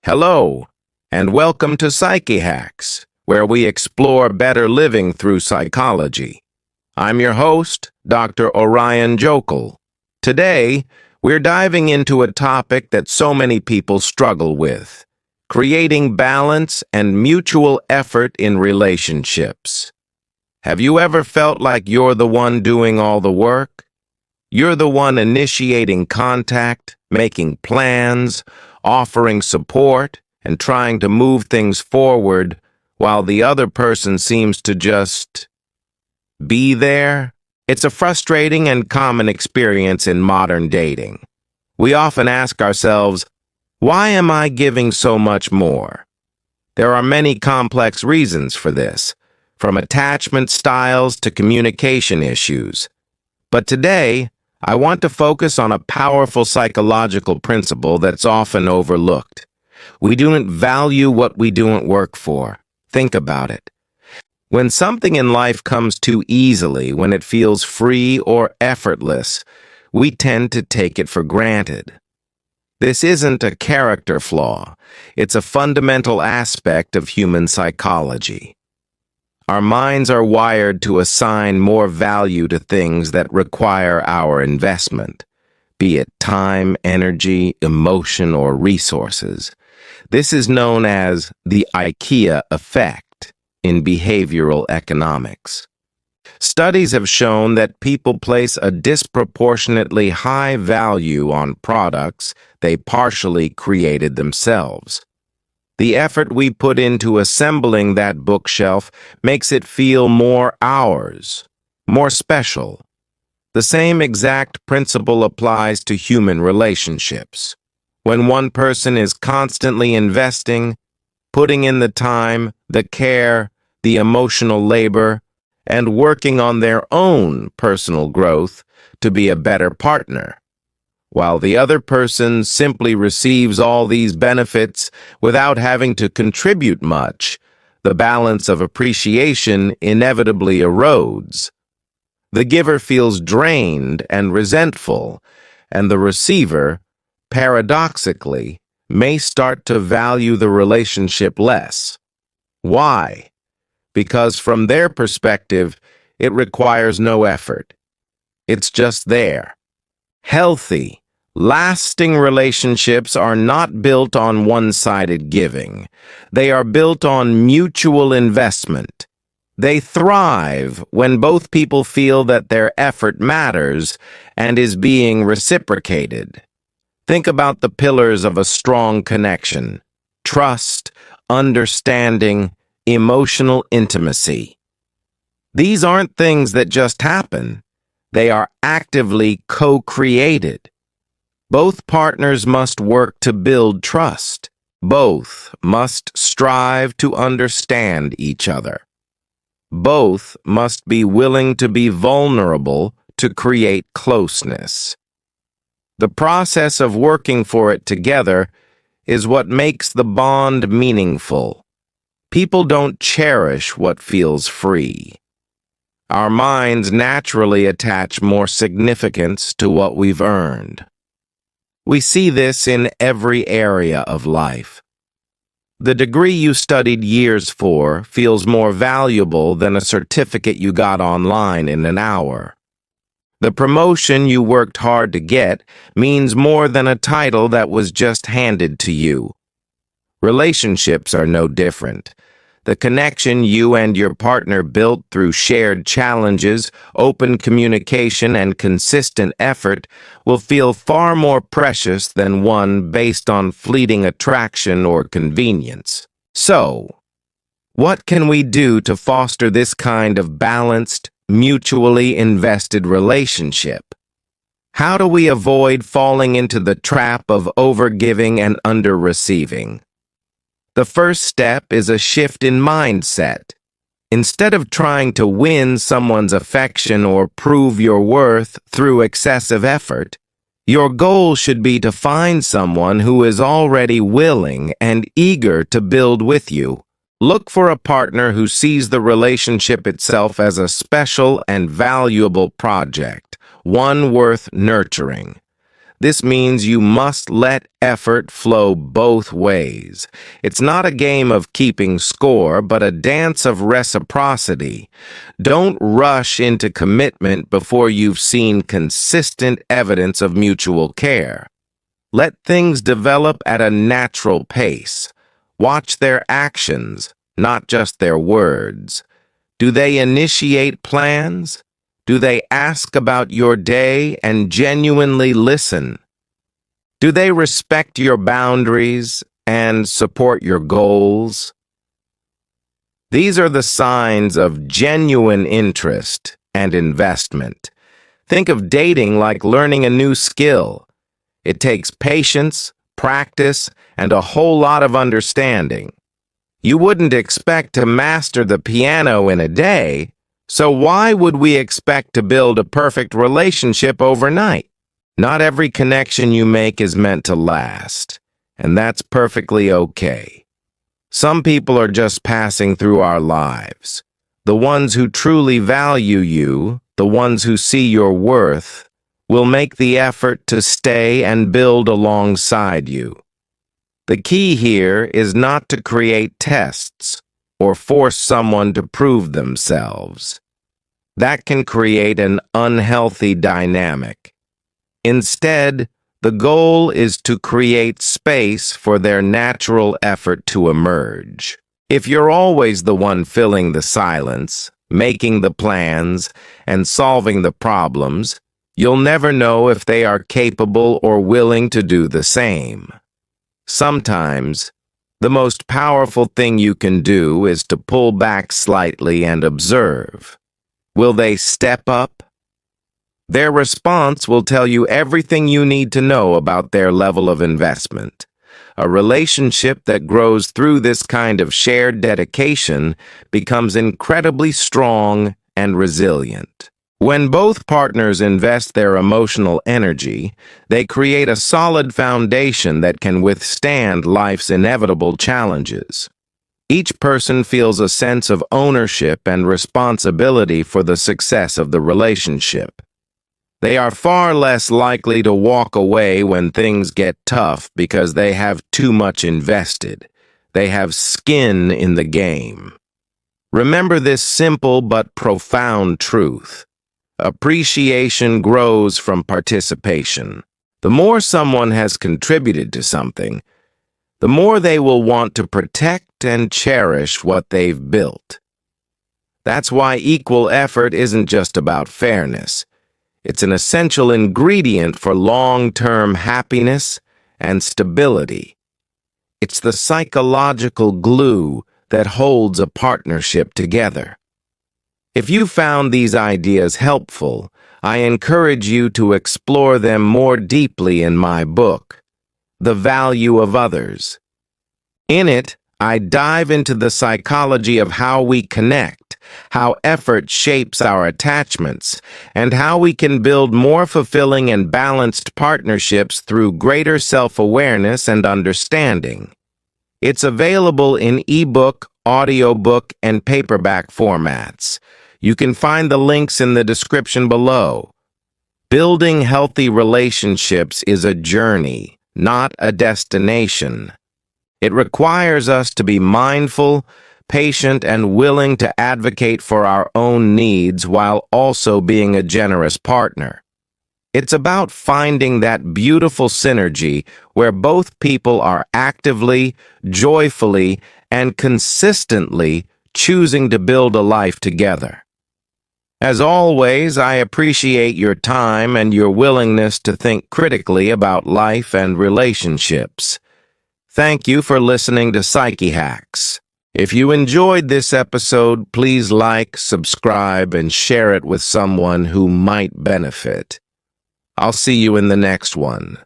Hello, and welcome to Psyche Hacks, where we explore better living through psychology. I'm your host, Dr. Orion Jokel. Today, we're diving into a topic that so many people struggle with: creating balance and mutual effort in relationships. Have you ever felt like you're the one doing all the work? You're the one initiating contact, making plans, offering support, and trying to move things forward, while the other person seems to just be there? It's a frustrating and common experience in modern dating. We often ask ourselves, why am I giving so much more? There are many complex reasons for this, from attachment styles to communication issues. But today, I want to focus on a powerful psychological principle that's often overlooked. We don't value what we don't work for. Think about it. When something in life comes too easily, when it feels free or effortless, we tend to take it for granted. This isn't a character flaw. It's a fundamental aspect of human psychology. Our minds are wired to assign more value to things that require our investment, be it time, energy, emotion, or resources. This is known as the IKEA effect in behavioral economics. Studies have shown that people place a disproportionately high value on products they partially created themselves. The effort we put into assembling that bookshelf makes it feel more ours, more special. The same exact principle applies to human relationships. When one person is constantly investing, putting in the time, the care, the emotional labor, and working on their own personal growth to be a better partner, while the other person simply receives all these benefits without having to contribute much, the balance of appreciation inevitably erodes. The giver feels drained and resentful, and the receiver, paradoxically, may start to value the relationship less. Why? Because from their perspective, it requires no effort. It's just there. Healthy, lasting relationships are not built on one-sided giving. They are built on mutual investment. They thrive when both people feel that their effort matters and is being reciprocated. Think about the pillars of a strong connection: trust, understanding, emotional intimacy. These aren't things that just happen. They are actively co-created. Both partners must work to build trust. Both must strive to understand each other. Both must be willing to be vulnerable to create closeness. The process of working for it together is what makes the bond meaningful. People don't cherish what feels free. Our minds naturally attach more significance to what we've earned. We see this in every area of life. The degree you studied years for feels more valuable than a certificate you got online in an hour. The promotion you worked hard to get means more than a title that was just handed to you. Relationships are no different. The connection you and your partner built through shared challenges, open communication, and consistent effort will feel far more precious than one based on fleeting attraction or convenience. So, what can we do to foster this kind of balanced, mutually invested relationship? How do we avoid falling into the trap of overgiving and under-receiving? The first step is a shift in mindset. Instead of trying to win someone's affection or prove your worth through excessive effort, your goal should be to find someone who is already willing and eager to build with you. Look for a partner who sees the relationship itself as a special and valuable project, one worth nurturing. This means you must let effort flow both ways. It's not a game of keeping score, but a dance of reciprocity. Don't rush into commitment before you've seen consistent evidence of mutual care. Let things develop at a natural pace. Watch their actions, not just their words. Do they initiate plans? Do they ask about your day and genuinely listen? Do they respect your boundaries and support your goals? These are the signs of genuine interest and investment. Think of dating like learning a new skill. It takes patience, practice, and a whole lot of understanding. You wouldn't expect to master the piano in a day, so why would we expect to build a perfect relationship overnight? Not every connection you make is meant to last, and that's perfectly okay. Some people are just passing through our lives. The ones who truly value you, the ones who see your worth, will make the effort to stay and build alongside you. The key here is not to create tests or force someone to prove themselves. That can create an unhealthy dynamic. Instead, the goal is to create space for their natural effort to emerge. If you're always the one filling the silence, making the plans, and solving the problems, you'll never know if they are capable or willing to do the same. Sometimes, the most powerful thing you can do is to pull back slightly and observe. Will they step up? Their response will tell you everything you need to know about their level of investment. A relationship that grows through this kind of shared dedication becomes incredibly strong and resilient. When both partners invest their emotional energy, they create a solid foundation that can withstand life's inevitable challenges. Each person feels a sense of ownership and responsibility for the success of the relationship. They are far less likely to walk away when things get tough because they have too much invested. They have skin in the game. Remember this simple but profound truth. Appreciation grows from participation. The more someone has contributed to something, the more they will want to protect and cherish what they've built. That's why equal effort isn't just about fairness. It's an essential ingredient for long-term happiness and stability. It's the psychological glue that holds a partnership together. If you found these ideas helpful, I encourage you to explore them more deeply in my book, The Value of Others. In it, I dive into the psychology of how we connect, how effort shapes our attachments, and how we can build more fulfilling and balanced partnerships through greater self-awareness and understanding. It's available in ebook, audiobook, and paperback formats. You can find the links in the description below. Building healthy relationships is a journey, not a destination. It requires us to be mindful, patient, and willing to advocate for our own needs while also being a generous partner. It's about finding that beautiful synergy where both people are actively, joyfully, and consistently choosing to build a life together. As always, I appreciate your time and your willingness to think critically about life and relationships. Thank you for listening to Psyche Hacks. If you enjoyed this episode, please like, subscribe, and share it with someone who might benefit. I'll see you in the next one.